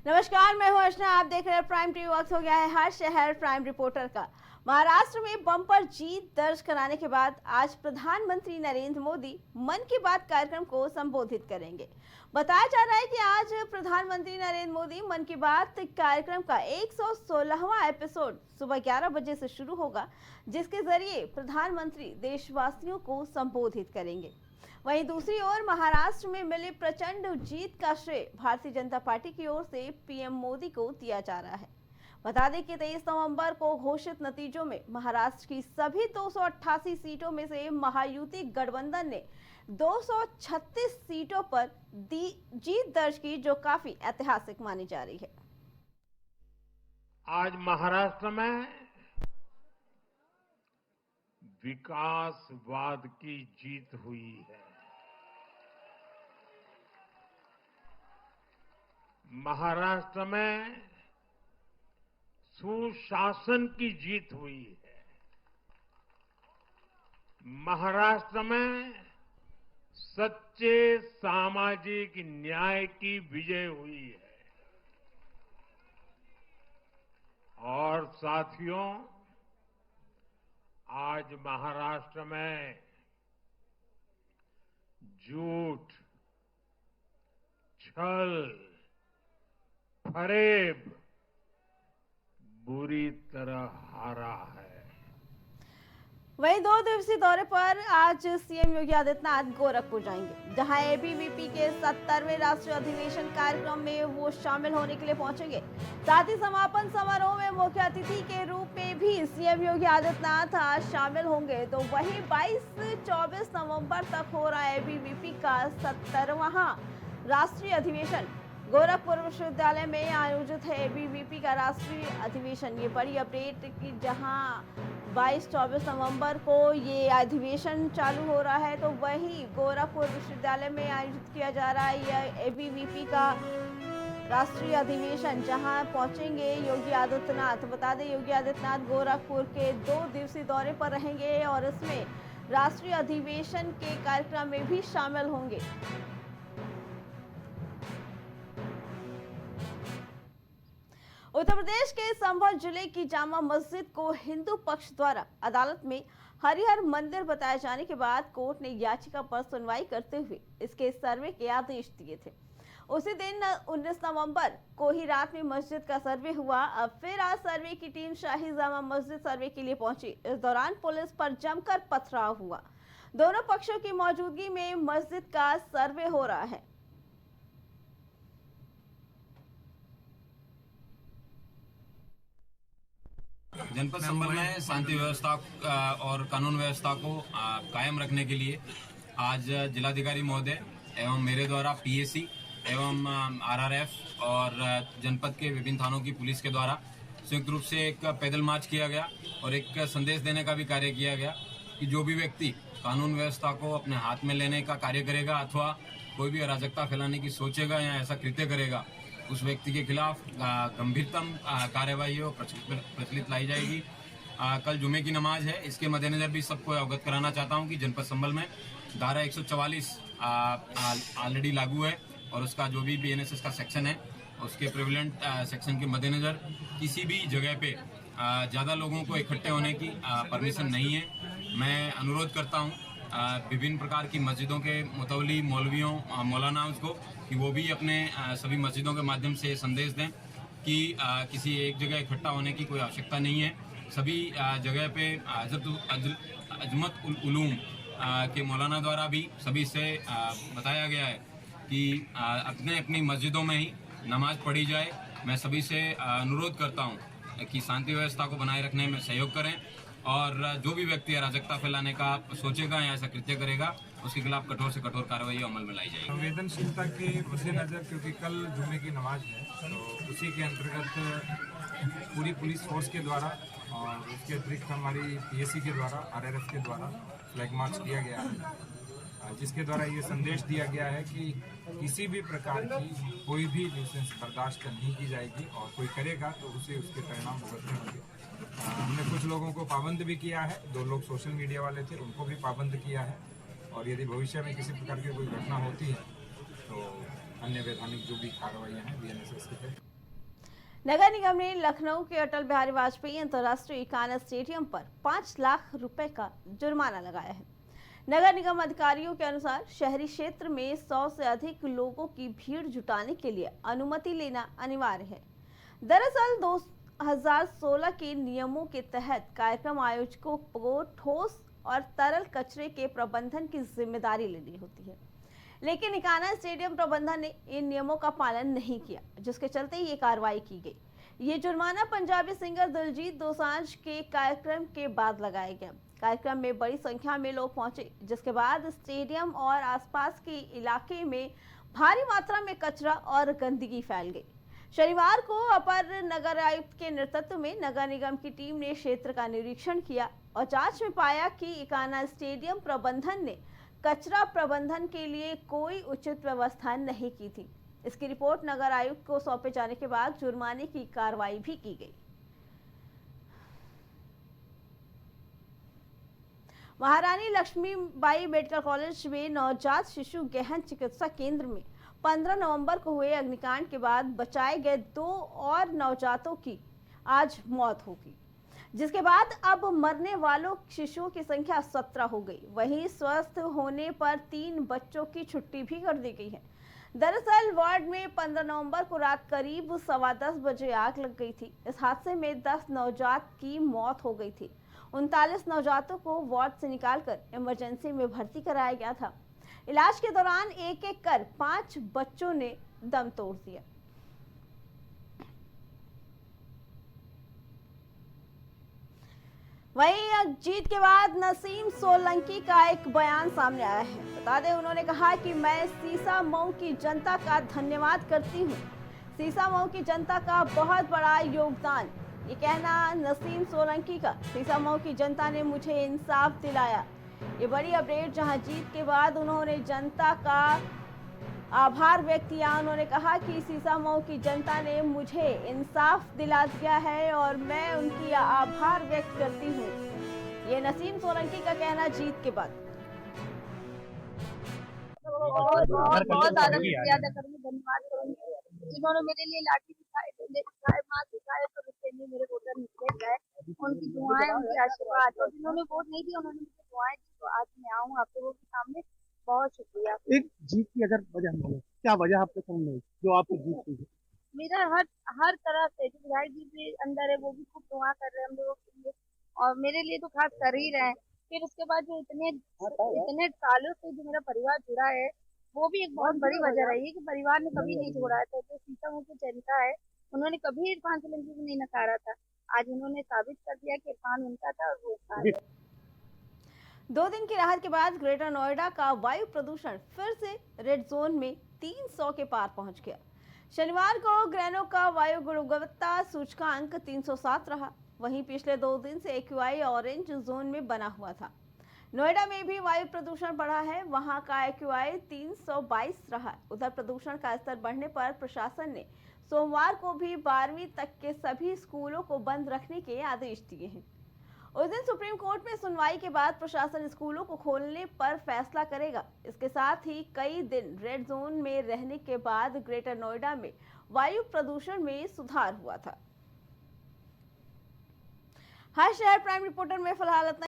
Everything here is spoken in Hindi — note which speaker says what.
Speaker 1: नमस्कार, मैं हूं अर्चना। आप देख रहे हैं प्राइम टीवी। वक्त हो गया है हर शहर प्राइम रिपोर्टर का। महाराष्ट्र में बम्पर जीत दर्ज कराने के बाद आज प्रधानमंत्री नरेंद्र मोदी मन की बात कार्यक्रम को संबोधित करेंगे। बताया जा रहा है कि आज प्रधानमंत्री नरेंद्र मोदी मन की बात कार्यक्रम का 116वां एपिसोड सुबह 11 बजे से शुरू होगा, जिसके जरिए प्रधानमंत्री देशवासियों को संबोधित करेंगे। वहीं दूसरी ओर महाराष्ट्र में मिली प्रचंड जीत का श्रेय भारतीय जनता पार्टी की ओर से पीएम मोदी को दिया जा रहा है। बता दें कि 23 नवंबर को घोषित नतीजों में महाराष्ट्र की सभी 288 सीटों में से महायुति गठबंधन ने 236 सीटों पर जीत दर्ज की, जो काफी ऐतिहासिक मानी जा रही है।
Speaker 2: आज महाराष्ट्र में विकासवाद की जीत हुई है। महाराष्ट्र में सुशासन की जीत हुई है। महाराष्ट्र में सच्चे सामाजिक न्याय की विजय हुई है। और साथियों, आज महाराष्ट्र में झूठ, छल, फरेब बुरी तरह हारा है।
Speaker 1: वहीं 2 दिवसीय दौरे पर आज सीएम योगी आदित्यनाथ गोरखपुर जाएंगे, जहां एबीवीपी के 70वें राष्ट्रीय अधिवेशन कार्यक्रम में वो शामिल होने के लिए पहुंचेंगे। साथ ही समापन समारोह में मुख्य अतिथि के रूप में भी सीएम योगी आदित्यनाथ आज शामिल होंगे। तो वहीं 22-24 नवंबर तक हो रहा एबीवीपी का 70वां राष्ट्रीय अधिवेशन गोरखपुर विश्वविद्यालय में आयोजित है। एबीवीपी का राष्ट्रीय अधिवेशन, ये बड़ी अपडेट की, जहां 22-24 नवंबर को ये अधिवेशन चालू हो रहा है, तो वही गोरखपुर विश्वविद्यालय में आयोजित किया जा रहा है यह एबीवीपी का राष्ट्रीय अधिवेशन, जहां पहुंचेंगे योगी आदित्यनाथ। बता दें, योगी आदित्यनाथ गोरखपुर के 2 दिवसीय दौरे पर रहेंगे और इसमें राष्ट्रीय अधिवेशन के कार्यक्रम में भी शामिल होंगे। उत्तर प्रदेश के संभल जिले की जामा मस्जिद को हिंदू पक्ष द्वारा अदालत में हरिहर मंदिर बताए जाने के बाद कोर्ट ने याचिका पर सुनवाई करते हुए इसके सर्वे के आदेश दिए थे। उसी दिन 19 नवंबर को ही रात में मस्जिद का सर्वे हुआ। अब फिर आज सर्वे की टीम शाही जामा मस्जिद सर्वे के लिए पहुंची। इस दौरान पुलिस पर जमकर पथराव हुआ। दोनों पक्षों की मौजूदगी में मस्जिद का सर्वे हो रहा है।
Speaker 3: जनपद संभल में शांति व्यवस्था और कानून व्यवस्था को कायम रखने के लिए आज जिलाधिकारी महोदय एवं मेरे द्वारा पीएसी एवं आरआरएफ और जनपद के विभिन्न थानों की पुलिस के द्वारा संयुक्त रूप से एक पैदल मार्च किया गया और एक संदेश देने का भी कार्य किया गया कि जो भी व्यक्ति कानून व्यवस्था को अपने हाथ में लेने का कार्य करेगा अथवा कोई भी अराजकता फैलाने की सोचेगा या ऐसा कृत्य करेगा, उस व्यक्ति के खिलाफ गंभीरतम कार्यवाही और प्रचलित लाई जाएगी। कल जुमे की नमाज है, इसके मद्देनजर भी सबको अवगत कराना चाहता हूं कि जनपद संभल में धारा 144 ऑलरेडी लागू है और उसका जो भी बीएनएसएस का सेक्शन है उसके प्रिविलेंट सेक्शन के मद्देनजर किसी भी जगह पे ज़्यादा लोगों को इकट्ठे होने की परमिशन नहीं है। मैं अनुरोध करता हूँ विभिन्न प्रकार की मस्जिदों के मुतवली मौलवियों मौलानाओं को कि वो भी अपने सभी मस्जिदों के माध्यम से संदेश दें कि किसी एक जगह इकट्ठा होने की कोई आवश्यकता नहीं है। सभी जगह पे अजमत उल उलूम के मौलाना द्वारा भी सभी से बताया गया है कि अपने अपनी मस्जिदों में ही नमाज पढ़ी जाए। मैं सभी से अनुरोध करता हूँ कि शांति व्यवस्था को बनाए रखने में सहयोग करें और जो भी व्यक्ति अराजकता फैलाने का सोचेगा या ऐसा कृत्य करेगा उसके खिलाफ कठोर से कठोर कार्रवाई अमल में लाई जाएगी।
Speaker 4: संवेदनशीलता के मद्देनजर, क्योंकि कल जुमे की नमाज है, तो उसी के अंतर्गत पूरी पुलिस फोर्स के द्वारा और उसके अतिरिक्त हमारी पीएसी के द्वारा आरआरएफ के द्वारा फ्लैग मार्च किया गया है, जिसके द्वारा ये संदेश दिया गया है कि किसी भी प्रकार की कोई भी न्यूसेंस बर्दाश्त नहीं की जाएगी और कोई करेगा तो उसे उसके परिणाम भुगतने होंगे। हमने कुछ लोगों को पाबंद भी किया है, 2 लोग सोशल मीडिया वाले थे उनको भी पाबंद किया है और यदि भविष्य में किसी प्रकार की कोई घटना होती है तो अन्य वैधानिक जो भी कार्रवाइयाँ हैं बीएनएसएस की है।
Speaker 1: नगर निगम ने लखनऊ के अटल बिहारी वाजपेयी अंतर्राष्ट्रीय इकाना स्टेडियम पर 5 लाख रुपए का जुर्माना लगाया है। नगर निगम अधिकारियों के अनुसार शहरी क्षेत्र में 100 से अधिक लोगों की भीड़ जुटाने के लिए अनुमति लेना अनिवार्य है। दरअसल 2016 के नियमों के तहत कार्यक्रम आयोजकों को ठोस और तरल कचरे के प्रबंधन की जिम्मेदारी लेनी होती है, लेकिन इकाना स्टेडियम प्रबंधन ने इन नियमों का पालन नहीं किया, जिसके चलते ये कार्रवाई की गई। ये जुर्माना पंजाबी सिंगर दिलजीत दोसांझ के कार्यक्रम के बाद लगाया गया। कार्यक्रम में बड़ी संख्या में लोग पहुंचे, जिसके बाद स्टेडियम और आसपास के इलाके में भारी मात्रा में कचरा और गंदगी फैल गई। शनिवार को अपर नगर आयुक्त के नेतृत्व में नगर निगम की टीम ने क्षेत्र का निरीक्षण किया और जांच में पाया कि इकाना स्टेडियम प्रबंधन ने कचरा प्रबंधन के लिए कोई उचित व्यवस्था नहीं की थी। इसकी रिपोर्ट नगर आयुक्त को सौंपे जाने के बाद जुर्माने की कार्रवाई भी की गई। महारानी लक्ष्मीबाई मेडिकल कॉलेज में नवजात शिशु गहन चिकित्सा केंद्र में 15 नवंबर को हुए अग्निकांड के बाद बचाए गए 2 और नवजातों की आज मौत होगी, जिसके बाद अब मरने वालों शिशुओं की संख्या 17 हो गई। वहीं स्वस्थ होने पर 3 बच्चों की छुट्टी भी कर दी गई है। दरअसल वार्ड में 15 नवंबर को रात करीब 10:15 बजे आग लग गई थी। इस हादसे में 10 नवजात की मौत हो गई थी। 39 नवजातों को वार्ड से निकालकर इमरजेंसी में भर्ती कराया गया था। इलाज के दौरान एक एक कर 5 बच्चों ने दम तोड़ दिया। वहीं जीत के बाद नसीम सोलंकी का एक बयान सामने आया है। बता दें, उन्होंने कहा कि मैं सीसामऊ की जनता का धन्यवाद करती हूं। सीसामऊ की जनता का बहुत बड़ा योगदान। ये कहना नसीम सोलंकी का। सीसामऊ की जनता ने मुझे इंसाफ दिलाया। ये बड़ी अपडेट, जहां जीत के बाद उन्होंने जनता का आभार व्यक्त किया। उन्होंने कहा कि सीसामऊ की जनता ने मुझे इंसाफ दिला दिया है और मैं उनकी आभार व्यक्त करती हूँ। ये नसीम सोलंकी का कहना जीत के बाद।
Speaker 5: बहुत ज्यादा शुक्रिया अदा करूंगी, धन्यवाद करूंगी जिन्होंने मेरे लिए लाठी दिखाए, माँ दिखाए, तो उसके लिए मेरे वोटर निकले गए। उनकी दुआएं, उनके आशीर्वाद, और जिन्होंने वोट नहीं दिया उन्होंने मुझे दुआएं दी, तो आज मैं आऊँ आप लोगों के सामने। बहुत शुक्रिया।
Speaker 6: एक जीत की अगर वजह बोले, क्या वजह आपको समझ जो आपको जीत हुई है?
Speaker 5: मेरा हर तरह से जो विधायक जी भी अंदर है वो भी खूब दुआ कर रहे हैं हम लोगों के लिए, और मेरे लिए तो खास कर ही रहे हैं। फिर उसके बाद जो इतने सालों से जो मेरा परिवार जुड़ा है, वो भी एक बहुत बड़ी वजह रही है कि परिवार ने कभी नहीं छोड़ा है। तो जो सीतामऊ की जनता है, उन्होंने कभी इरफान सोलंकी को नहीं नकारा था। आज उन्होंने साबित कर दिया कि इरफान उनका था और वो इरफान है।
Speaker 1: 2 दिन की राहत के बाद ग्रेटर नोएडा का वायु प्रदूषण फिर से रेड जोन में 300 के पार पहुंच गया। शनिवार को ग्रेनो का वायु गुणवत्ता सूचकांक 307 रहा। वहीं पिछले 2 दिन से एक्यूआई ऑरेंज जोन में बना हुआ था। नोएडा में भी वायु प्रदूषण बढ़ा है, वहां का एक्यूआई 322 रहा। उधर प्रदूषण का स्तर बढ़ने पर प्रशासन ने सोमवार को भी 12वीं तक के सभी स्कूलों को बंद रखने के आदेश दिए हैं। उस दिन सुप्रीम कोर्ट में सुनवाई के बाद प्रशासन स्कूलों को खोलने पर फैसला करेगा। इसके साथ ही कई दिन रेड जोन में रहने के बाद ग्रेटर नोएडा में वायु प्रदूषण में सुधार हुआ था। हर शहर प्राइम रिपोर्टर में फिलहाल इतना।